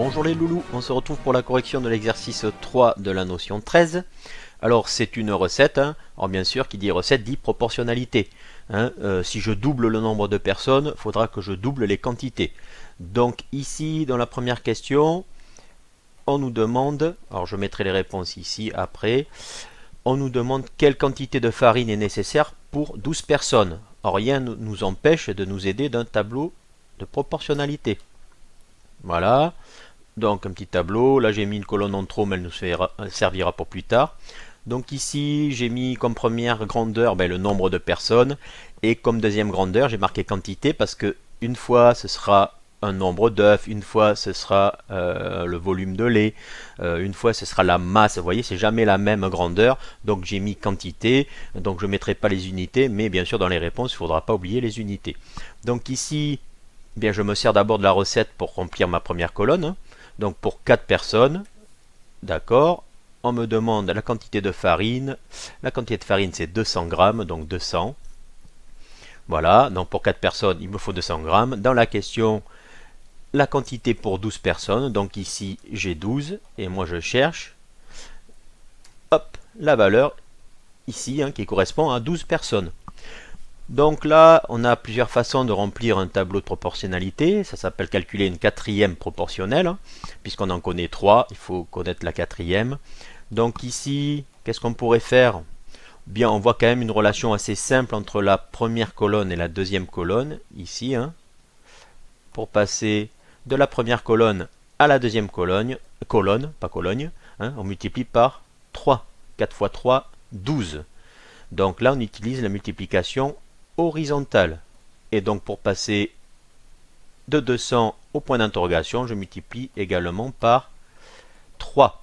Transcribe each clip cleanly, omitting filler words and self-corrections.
Bonjour les loulous, on se retrouve pour la correction de l'exercice 3 de la notion 13. Alors c'est une recette, alors bien sûr qui dit recette dit proportionnalité. Si je double le nombre de personnes, il faudra que je double les quantités. Donc ici dans la première question, on nous demande, alors je mettrai les réponses ici après, on nous demande quelle quantité de farine est nécessaire pour 12 personnes. Or, rien ne nous empêche de nous aider d'un tableau de proportionnalité. Voilà. Donc un petit tableau, là j'ai mis une colonne en trop mais elle nous servira pour plus tard. Donc ici j'ai mis comme première grandeur le nombre de personnes et comme deuxième grandeur j'ai marqué quantité parce que une fois ce sera un nombre d'œufs, une fois ce sera le volume de lait, une fois ce sera la masse, vous voyez c'est jamais la même grandeur, donc j'ai mis quantité, donc je ne mettrai pas les unités mais bien sûr dans les réponses il ne faudra pas oublier les unités. Donc ici bien, je me sers d'abord de la recette pour remplir ma première colonne. Donc pour 4 personnes, d'accord, on me demande la quantité de farine. La quantité de farine c'est 200 grammes, donc 200. Voilà, donc pour 4 personnes, il me faut 200 grammes. Dans la question, la quantité pour 12 personnes, donc ici j'ai 12, et moi je cherche, hop, la valeur ici, qui correspond à 12 personnes. Donc là, on a plusieurs façons de remplir un tableau de proportionnalité. Ça s'appelle calculer une quatrième proportionnelle. Puisqu'on en connaît 3, il faut connaître la quatrième. Donc ici, qu'est-ce qu'on pourrait faire? Bien, on voit quand même une relation assez simple entre la première colonne et la deuxième colonne, ici. Pour passer de la première colonne à la deuxième colonne, pas colonne, on multiplie par 3. 4 fois 3, 12. Donc là, on utilise la multiplication horizontale. Et donc pour passer de 200 au point d'interrogation, je multiplie également par 3.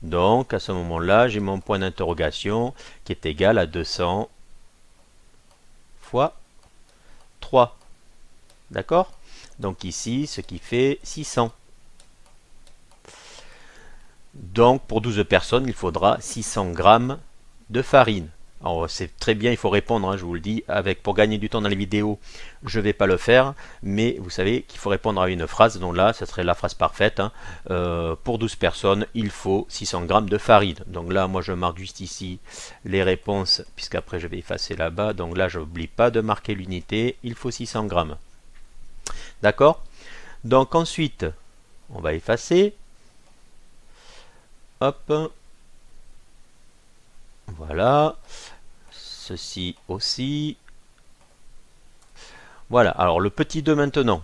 Donc à ce moment-là, j'ai mon point d'interrogation qui est égal à 200 fois 3. D'accord? Donc ici, ce qui fait 600. Donc pour 12 personnes, il faudra 600 grammes de farine. Alors c'est très bien, il faut répondre, je vous le dis, pour gagner du temps dans les vidéos, je ne vais pas le faire, mais vous savez qu'il faut répondre à une phrase, donc là, ce serait la phrase parfaite. Pour 12 personnes, il faut 600 grammes de farine. Donc là, moi je marque juste ici les réponses, puisqu'après je vais effacer là-bas, donc là je n'oublie pas de marquer l'unité, il faut 600 grammes. D'accord? Donc ensuite, on va effacer. Hop. Voilà. Ceci aussi. Voilà, alors le petit 2 maintenant.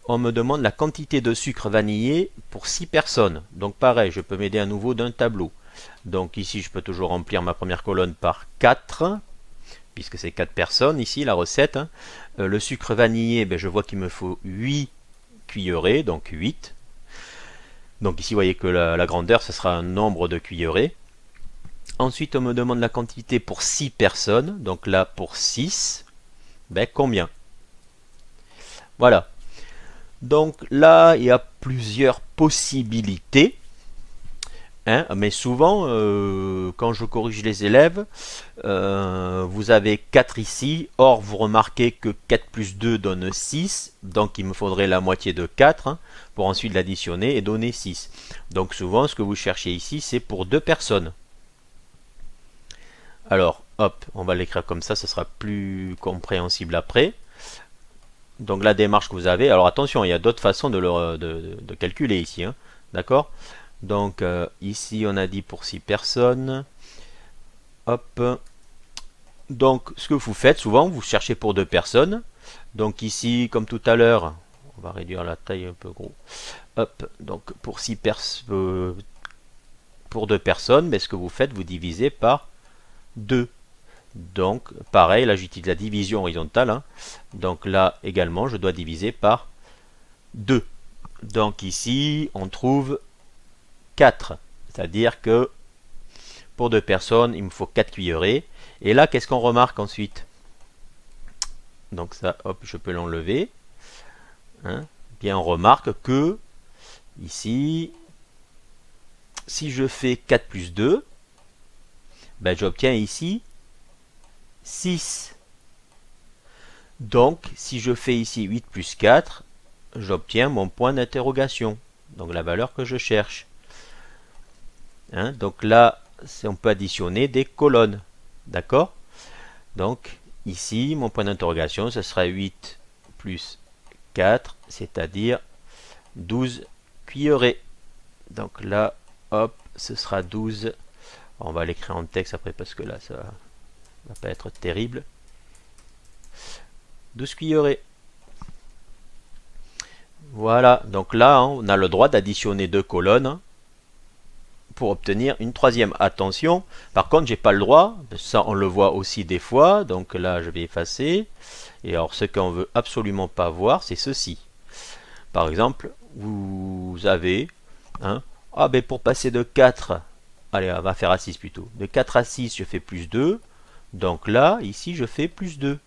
On me demande la quantité de sucre vanillé pour 6 personnes. Donc pareil, je peux m'aider à nouveau d'un tableau. Donc ici, je peux toujours remplir ma première colonne par 4, puisque c'est 4 personnes ici, la recette. Le sucre vanillé, je vois qu'il me faut 8 cuillerées, donc 8. Donc ici, vous voyez que la grandeur, ce sera un nombre de cuillerées. Ensuite, on me demande la quantité pour 6 personnes. Donc là, pour 6, combien? Voilà. Donc là, il y a plusieurs possibilités. Mais souvent, quand je corrige les élèves, vous avez 4 ici. Or, vous remarquez que 4 plus 2 donne 6. Donc, il me faudrait la moitié de 4 pour ensuite l'additionner et donner 6. Donc, souvent, ce que vous cherchez ici, c'est pour 2 personnes. Alors, hop, on va l'écrire comme ça, ce sera plus compréhensible après. Donc la démarche que vous avez, alors attention, il y a d'autres façons de calculer ici, d'accord? Donc ici on a dit pour 6 personnes. Hop. Donc ce que vous faites souvent, vous cherchez pour 2 personnes. Donc ici, comme tout à l'heure, on va réduire la taille un peu gros. Hop, donc pour 2 personnes, mais ce que vous faites, vous divisez par 2. Donc, pareil, là j'utilise la division horizontale. Donc là également, je dois diviser par 2. Donc ici, on trouve 4. C'est-à-dire que pour 2 personnes, il me faut 4 cuillerées. Et là, qu'est-ce qu'on remarque ensuite? Donc ça, hop, je peux l'enlever. Bien, on remarque que ici, si je fais 4 plus 2, j'obtiens ici 6. Donc, si je fais ici 8 plus 4, j'obtiens mon point d'interrogation, donc la valeur que je cherche. Hein, donc là, on peut additionner des colonnes. D'accord? Donc, ici, mon point d'interrogation, ce sera 8 plus 4, c'est-à-dire 12 cuillerées. Donc là, hop, ce sera 12. On va l'écrire en texte après parce que là, ça va pas être terrible. 12 cuillerées. Voilà, donc là, hein, on a le droit d'additionner deux colonnes pour obtenir une troisième. Attention, par contre, j'ai pas le droit, ça on le voit aussi des fois, donc là, je vais effacer. Et alors, ce qu'on veut absolument pas voir, c'est ceci. Par exemple, vous avez, hein, ah ben pour passer de 4, allez, on va faire à 6 plutôt. De 4 à 6, je fais plus 2. Donc là, ici, je fais plus 2.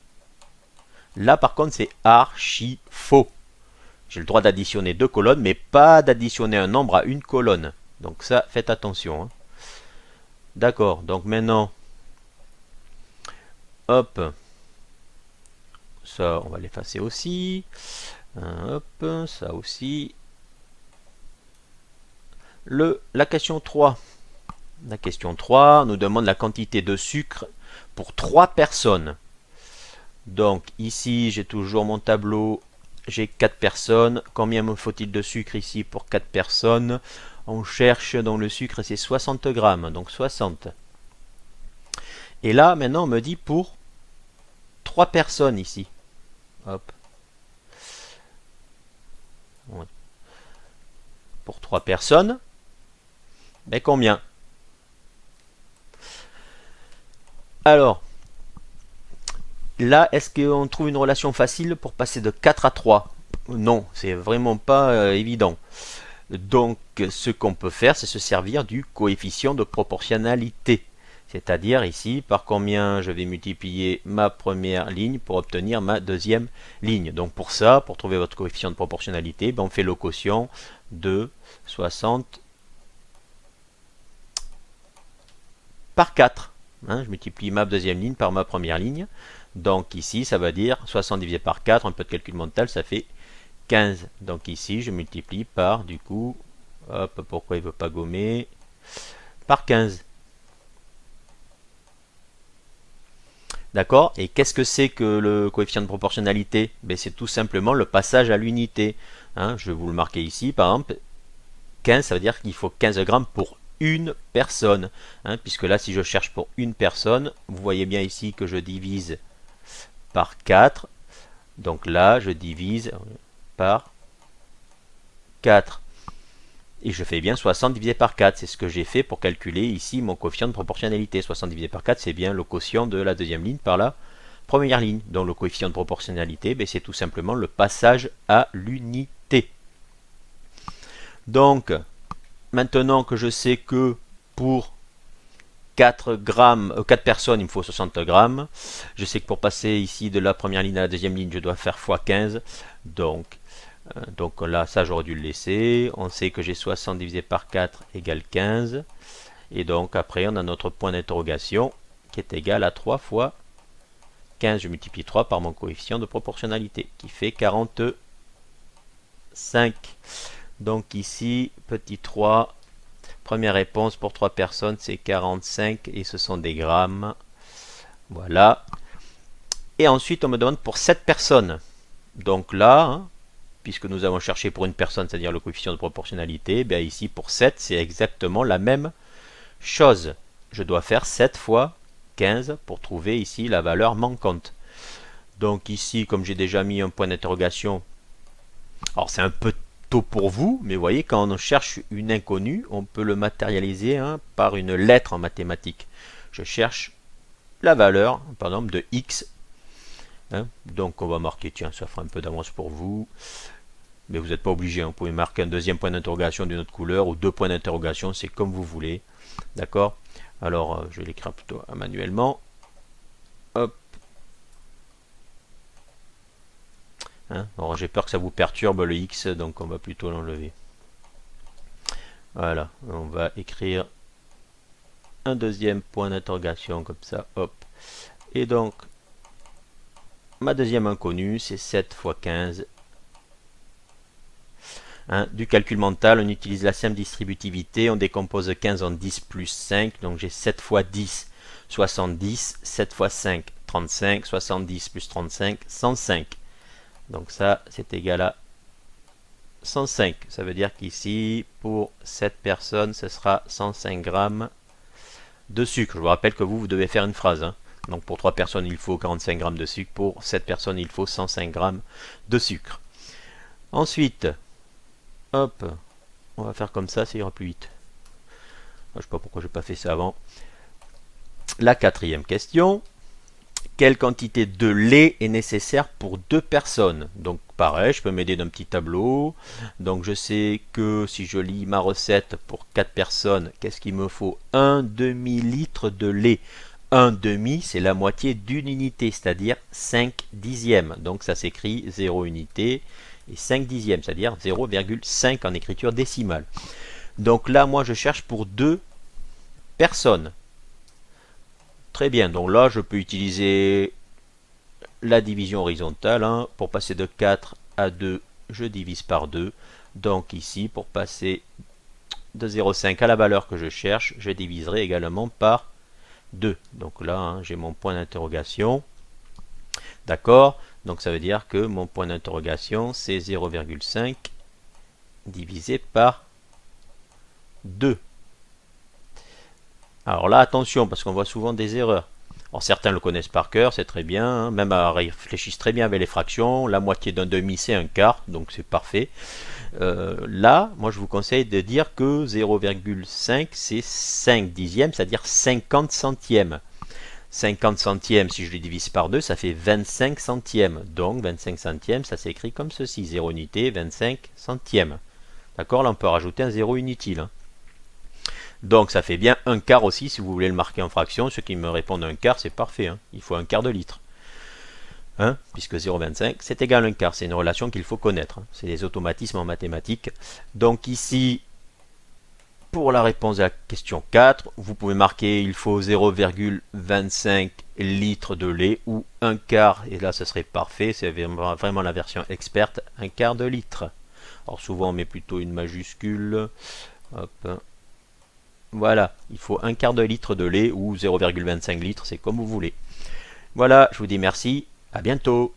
Là, par contre, c'est archi faux. J'ai le droit d'additionner deux colonnes, mais pas d'additionner un nombre à une colonne. Donc ça, faites attention. Hein. D'accord, donc maintenant, hop, ça, on va l'effacer aussi. Hop, ça aussi. La question 3. La question 3 nous demande la quantité de sucre pour 3 personnes. Donc ici, j'ai toujours mon tableau. J'ai 4 personnes. Combien me faut-il de sucre ici pour 4 personnes? On cherche, donc le sucre c'est 60 grammes, donc 60. Et là, maintenant, on me dit pour 3 personnes ici. Hop. Pour 3 personnes, mais combien? Alors, là, est-ce qu'on trouve une relation facile pour passer de 4 à 3? Non, c'est vraiment pas évident. Donc, ce qu'on peut faire, c'est se servir du coefficient de proportionnalité. C'est-à-dire ici, par combien je vais multiplier ma première ligne pour obtenir ma deuxième ligne. Donc pour ça, pour trouver votre coefficient de proportionnalité, ben on fait le quotient de 60 par 4. Hein, je multiplie ma deuxième ligne par ma première ligne. Donc ici, ça va dire 60 divisé par 4, un peu de calcul mental, ça fait 15. Donc ici, je multiplie par, du coup, hop, pourquoi il ne veut pas gommer, par 15. D'accord? Et qu'est-ce que c'est que le coefficient de proportionnalité? Ben, c'est tout simplement le passage à l'unité. Hein, je vais vous le marquer ici, par exemple, 15, ça veut dire qu'il faut 15 grammes pour une personne. Hein, puisque là, si je cherche pour une personne, vous voyez bien ici que je divise par 4. Donc là, je divise par 4. Et je fais bien 60 divisé par 4. C'est ce que j'ai fait pour calculer ici mon coefficient de proportionnalité. 60 divisé par 4, c'est bien le quotient de la deuxième ligne par la première ligne. Donc le coefficient de proportionnalité, ben, c'est tout simplement le passage à l'unité. Donc, maintenant que je sais que pour 4 personnes, il me faut 60 grammes. Je sais que pour passer ici de la première ligne à la deuxième ligne, je dois faire x 15. Donc là, ça j'aurais dû le laisser. On sait que j'ai 60 divisé par 4 égale 15. Et donc après, on a notre point d'interrogation qui est égal à 3 fois 15. Je multiplie 3 par mon coefficient de proportionnalité qui fait 45. Donc ici, petit 3, première réponse pour 3 personnes, c'est 45 et ce sont des grammes. Voilà. Et ensuite, on me demande pour 7 personnes. Donc là, hein, puisque nous avons cherché pour une personne, c'est-à-dire le coefficient de proportionnalité, bien ici pour 7, c'est exactement la même chose. Je dois faire 7 fois 15 pour trouver ici la valeur manquante. Donc ici, comme j'ai déjà mis un point d'interrogation, alors c'est un peu tôt pour vous, mais vous voyez, quand on cherche une inconnue, on peut le matérialiser hein, par une lettre en mathématiques. Je cherche la valeur, par exemple, de x. Hein, donc on va marquer, tiens, ça fera un peu d'avance pour vous. Mais vous n'êtes pas obligé, hein. Vous pouvez marquer un deuxième point d'interrogation d'une autre couleur ou deux points d'interrogation, c'est comme vous voulez. D'accord? Alors, je vais l'écrire plutôt manuellement. Hop. Hein, alors, j'ai peur que ça vous perturbe le X, donc on va plutôt l'enlever. Voilà, on va écrire un deuxième point d'interrogation comme ça. Hop. Et donc, ma deuxième inconnue, c'est 7 fois 15. Hein, du calcul mental, on utilise la simple distributivité, on décompose 15 en 10 plus 5, donc j'ai 7 fois 10, 70, 7 fois 5, 35, 70 plus 35, 105. Donc ça, c'est égal à 105. Ça veut dire qu'ici, pour cette personne, ce sera 105 grammes de sucre. Je vous rappelle que vous devez faire une phrase. Hein. Donc pour 3 personnes, il faut 45 grammes de sucre. Pour 7 personnes, il faut 105 grammes de sucre. Ensuite, hop, on va faire comme ça ira plus vite. Je ne sais pas pourquoi je n'ai pas fait ça avant. La quatrième question. Quelle quantité de lait est nécessaire pour 2 personnes? Donc pareil, je peux m'aider d'un petit tableau. Donc je sais que si je lis ma recette pour 4 personnes, qu'est-ce qu'il me faut? Un demi-litre de lait. Un demi, c'est la moitié d'une unité, c'est-à-dire 5 dixièmes. Donc ça s'écrit 0 unité et 5 dixièmes, c'est-à-dire 0,5 en écriture décimale. Donc là, moi, je cherche pour 2 personnes. Très bien, donc là, je peux utiliser la division horizontale. Hein. Pour passer de 4 à 2, je divise par 2. Donc ici, pour passer de 0,5 à la valeur que je cherche, je diviserai également par 2. Donc là, hein, j'ai mon point d'interrogation. D'accord? Donc ça veut dire que mon point d'interrogation, c'est 0,5 divisé par 2. Alors là, attention, parce qu'on voit souvent des erreurs. Alors certains le connaissent par cœur, c'est très bien, hein, même réfléchissent très bien avec les fractions. La moitié d'un demi, c'est un quart, donc c'est parfait. Là, moi je vous conseille de dire que 0,5 c'est 5 dixièmes, c'est-à-dire 50 centièmes. 50 centièmes, si je les divise par 2, ça fait 25 centièmes. Donc 25 centièmes, ça s'écrit comme ceci, 0 unité, 25 centièmes. D'accord? Là on peut rajouter un 0 inutile. Hein. Donc ça fait bien un quart aussi, si vous voulez le marquer en fraction. Ceux qui me répondent un quart, c'est parfait. Hein. Il faut un quart de litre. Hein, puisque 0,25 c'est égal à un quart, c'est une relation qu'il faut connaître, hein. C'est des automatismes en mathématiques. Donc ici, pour la réponse à la question 4, vous pouvez marquer il faut 0,25 litres de lait ou un quart, et là ce serait parfait, c'est vraiment la version experte, un quart de litre. Alors souvent on met plutôt une majuscule, hop. Voilà, il faut un quart de litre de lait ou 0,25 litres, c'est comme vous voulez. Voilà, je vous dis merci. À bientôt.